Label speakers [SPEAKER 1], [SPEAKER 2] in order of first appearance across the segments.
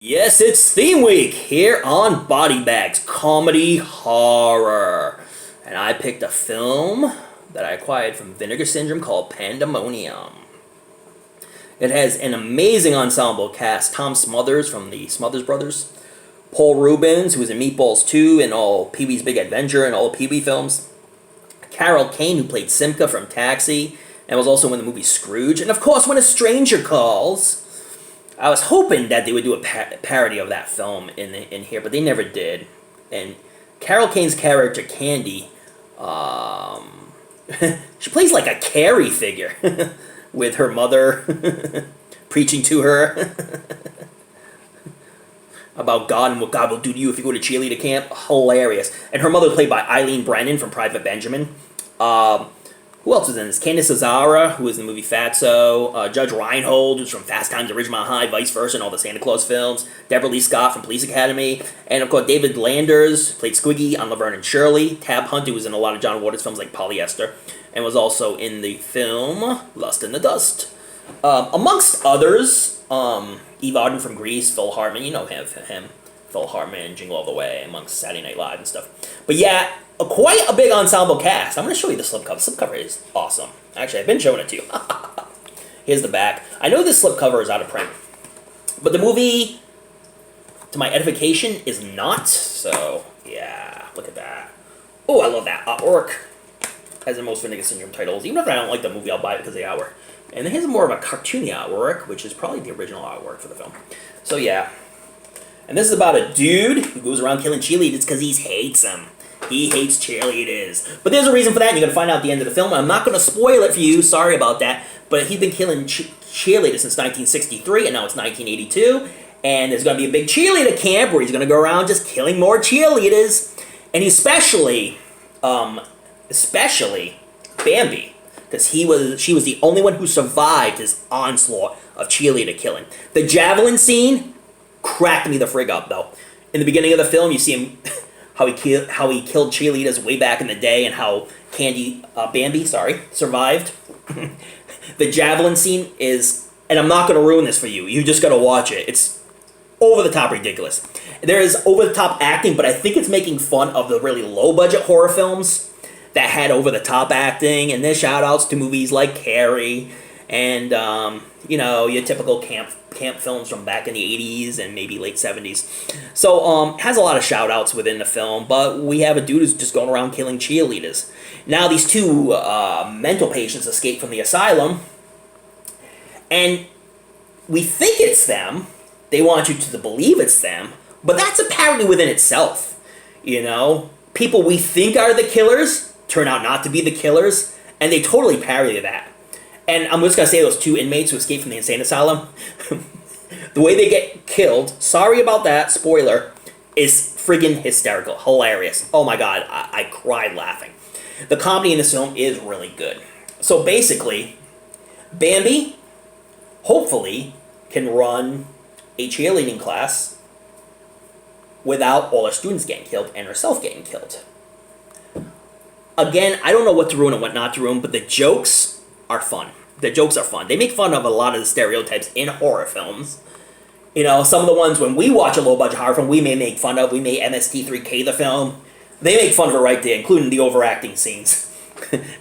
[SPEAKER 1] Yes, it's theme week here on Body Bags Comedy Horror. And I picked a film that I acquired from Vinegar Syndrome called Pandemonium. It has an amazing ensemble cast. Tom Smothers from the Smothers Brothers. Paul Reubens, who was in Meatballs 2 and all Pee-wee's Big Adventure and all Pee-wee films. Carol Kane, who played Simca from Taxi and was also in the movie Scrooge. And of course, When a Stranger Calls. I was hoping that they would do a parody of that film in here, but they never did. And Carol Kane's character, Candy, she plays like a Carrie figure with her mother preaching to her about God and what God will do to you if you go to cheerleader camp. Hilarious. And her mother played by Eileen Brennan from Private Benjamin. Who else was in this? Candace Azara, who was in the movie Fatso. Judge Reinhold, who's from Fast Times at Ridgemont High, Vice Versa, and all the Santa Claus films. Deborah Lee Scott from Police Academy. And, of course, David Landers played Squiggy on Laverne and Shirley. Tab Hunt, who was in a lot of John Waters films like Polyester. And was also in the film Lust in the Dust. Amongst others, Eve Arden from Grease, Phil Hartman. You know him. Phil Hartman, Jingle All the Way, amongst Saturday Night Live and stuff. But yeah, quite a big ensemble cast. I'm going to show you the slipcover. The slipcover is awesome. Actually, I've been showing it to you. Here's the back. I know this slipcover is out of print, but the movie, to my edification, is not. So, yeah, look at that. Oh, I love that artwork. Has the most Vinegar Syndrome titles. Even if I don't like the movie, I'll buy it because of the artwork. And then here's more of a cartoony artwork, which is probably the original artwork for the film. So, yeah. And this is about a dude who goes around killing cheerleaders because he hates them. He hates cheerleaders. But there's a reason for that, and you're going to find out at the end of the film. I'm not going to spoil it for you, sorry about that. But he's been killing cheerleaders since 1963, and now it's 1982. And there's going to be a big cheerleader camp where he's going to go around just killing more cheerleaders. And especially Bambi. Because she was the only one who survived his onslaught of cheerleader killing. The javelin scene cracked me the frig up, though. In the beginning of the film, you see him... how he killed cheerleaders way back in the day, and how Bambi survived. The javelin scene is, and I'm not going to ruin this for you. You just got to watch it. It's over the top ridiculous. There is over the top acting, but I think it's making fun of the really low budget horror films that had over the top acting, and there's shout outs to movies like Carrie and your typical camp films from back in the 80s and maybe late 70s. So, has a lot of shout-outs within the film, but we have a dude who's just going around killing cheerleaders. Now, these two mental patients escape from the asylum, and we think it's them. They want you to believe it's them, but that's a parody within itself. People we think are the killers turn out not to be the killers, and they totally parody that. And I'm just going to say those two inmates who escaped from the insane asylum, the way they get killed, sorry about that, spoiler, is friggin' hysterical, hilarious. Oh my god, I cried laughing. The comedy in this film is really good. So basically, Bambi, hopefully, can run a cheerleading class without all her students getting killed and herself getting killed. Again, I don't know what to ruin and what not to ruin, but the jokes are fun. The jokes are fun. They make fun of a lot of the stereotypes in horror films. Some of the ones when we watch a low-budget horror film, we may make fun of. We may MST3K the film. They make fun of it right there, including the overacting scenes.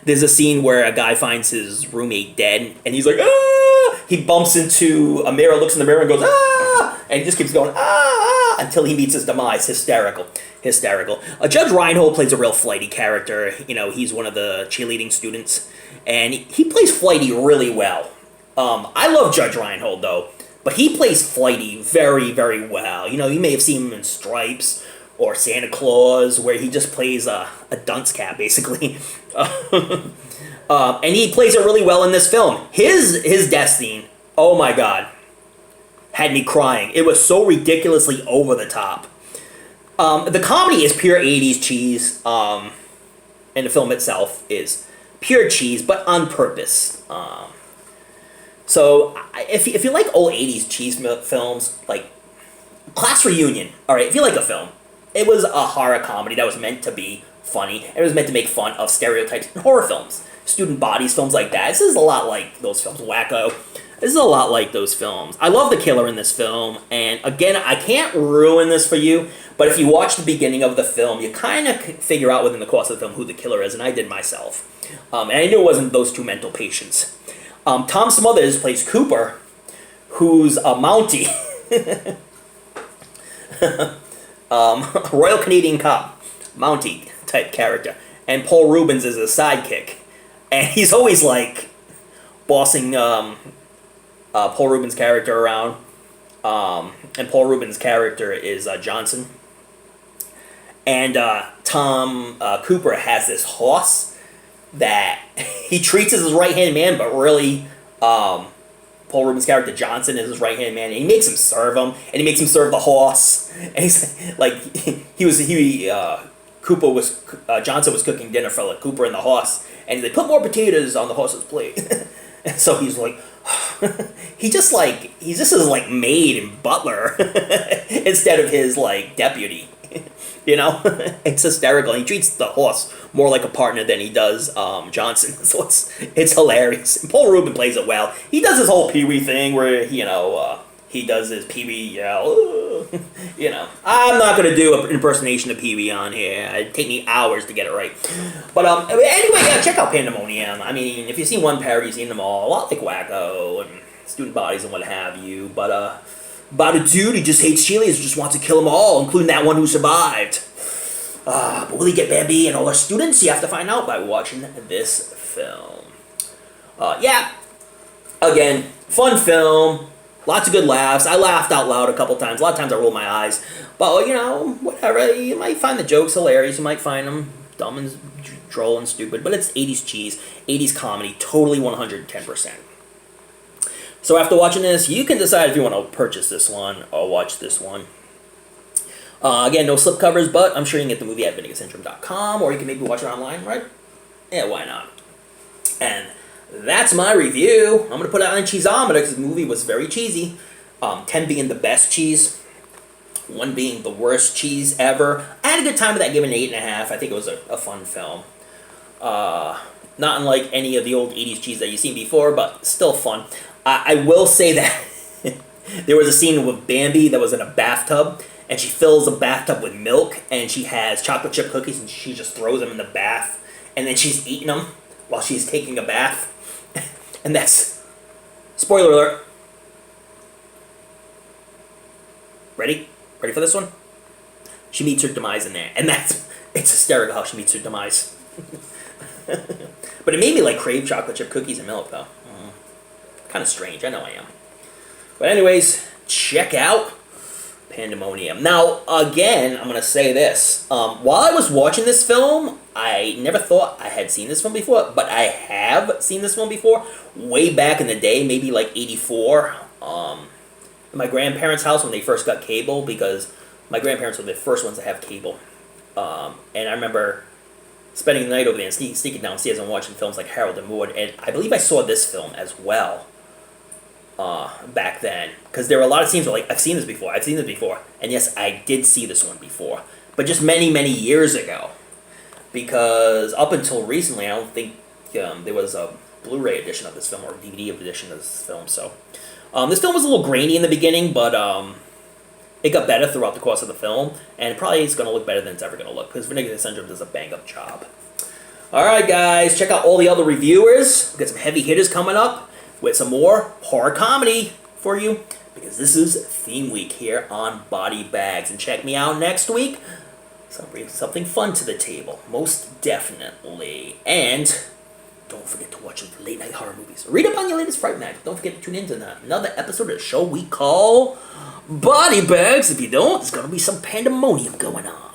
[SPEAKER 1] There's a scene where a guy finds his roommate dead, and he's like, ah! He bumps into a mirror, looks in the mirror, and goes, ah! And he just keeps going, ah! Until he meets his demise. Hysterical. Judge Reinhold plays a real flighty character. He's one of the cheerleading students. And he plays flighty really well. I love Judge Reinhold, though. But he plays flighty very, very well. You may have seen him in Stripes or Santa Claus, where he just plays a dunce cat, basically. And he plays it really well in this film. His death scene, oh my god, had me crying. It was so ridiculously over the top. The comedy is pure 80s cheese, and the film itself is pure cheese, but on purpose. So, if you like old 80s cheese films, like Class Reunion, alright, if you like a film, it was a horror comedy that was meant to be funny, and it was meant to make fun of stereotypes in horror films. Student bodies, films like that. This is a lot like those films, Wacko. This is a lot like those films. I love the killer in this film, and again, I can't ruin this for you, but if you watch the beginning of the film, you kind of figure out within the course of the film who the killer is, and I did myself. And I knew it wasn't those two mental patients. Tom Smothers plays Cooper, who's a Mountie. Royal Canadian cop, Mountie type character. And Paul Reubens is a sidekick. And he's always like bossing Paul Reubens' character around. And Paul Reubens' character is Johnson. And Tom Cooper has this horse that he treats as his right-hand man, but really Paul Reubens' character Johnson is his right-hand man. And he makes him serve him, and he makes him serve the horse. And he's like, Johnson was cooking dinner for like Cooper and the horse, and they put more potatoes on the horse's plate. And so he's like, he's just his like maid and butler instead of his like deputy. You know, it's hysterical. He treats the horse more like a partner than he does Johnson. So it's hilarious. And Paul Reubens plays it well. He does his whole Pee Wee thing where he does his Pee Wee yell. You know, I'm not gonna do an impersonation of Pee Wee on here. It'd take me hours to get it right. But anyway, yeah, check out Pandemonium. I mean, if you've seen one parody, you've seen them all. A lot like Wacko and Student Bodies and what have you. But about a dude who just hates cheerleaders, just wants to kill them all, including that one who survived. But will he get Bambi and all our students? You have to find out by watching this film. Yeah, again, fun film. Lots of good laughs. I laughed out loud a couple times. A lot of times I rolled my eyes. But, you know, whatever. You might find the jokes hilarious. You might find them dumb and droll and stupid. But it's 80s cheese, 80s comedy, totally 110%. So after watching this, you can decide if you want to purchase this one or watch this one. Again, no slipcovers, but I'm sure you can get the movie at vinegarsyndrome.com, or you can maybe watch it online, right? Yeah, why not? And that's my review. I'm going to put it on a cheeseometer because the movie was very cheesy. 10 being the best cheese, 1 being the worst cheese ever. I had a good time with that, giving it 8.5. I think it was a fun film. Not unlike any of the old 80s cheese that you've seen before, but still fun. I will say that there was a scene with Bambi that was in a bathtub, and she fills the bathtub with milk, and she has chocolate chip cookies, and she just throws them in the bath, and then she's eating them while she's taking a bath. And that's... Spoiler alert. Ready? Ready for this one? She meets her demise in there, and it's hysterical how she meets her demise. But it made me like crave chocolate chip cookies and milk, though. Kind of strange, I know I am. But anyways, check out Pandemonium. Now, again, I'm going to say this. While I was watching this film, I never thought I had seen this film before, but I have seen this film before, way back in the day, maybe like 84, in my grandparents' house when they first got cable, because my grandparents were the first ones to have cable. And I remember spending the night over there and sneaking downstairs and watching films like Harold and Maude, and I believe I saw this film as well. Back then, because there were a lot of scenes where like I've seen this before, and yes, I did see this one before, but just many years ago, because up until recently, I don't think there was a Blu-ray edition of this film or a DVD edition of this film. So this film was a little grainy in the beginning, but it got better throughout the course of the film, and probably it's going to look better than it's ever going to look, because Vinegar Syndrome does a bang-up job. Alright guys, check out all the other reviewers. We've got some heavy hitters coming up with some more horror comedy for you, because this is theme week here on Body Bags. And check me out next week. So I'll bring something fun to the table, most definitely. And don't forget to watch the late night horror movies. Read up on your latest Fright Night. Don't forget to tune in to another episode of the show we call Body Bags. If you don't, there's going to be some pandemonium going on.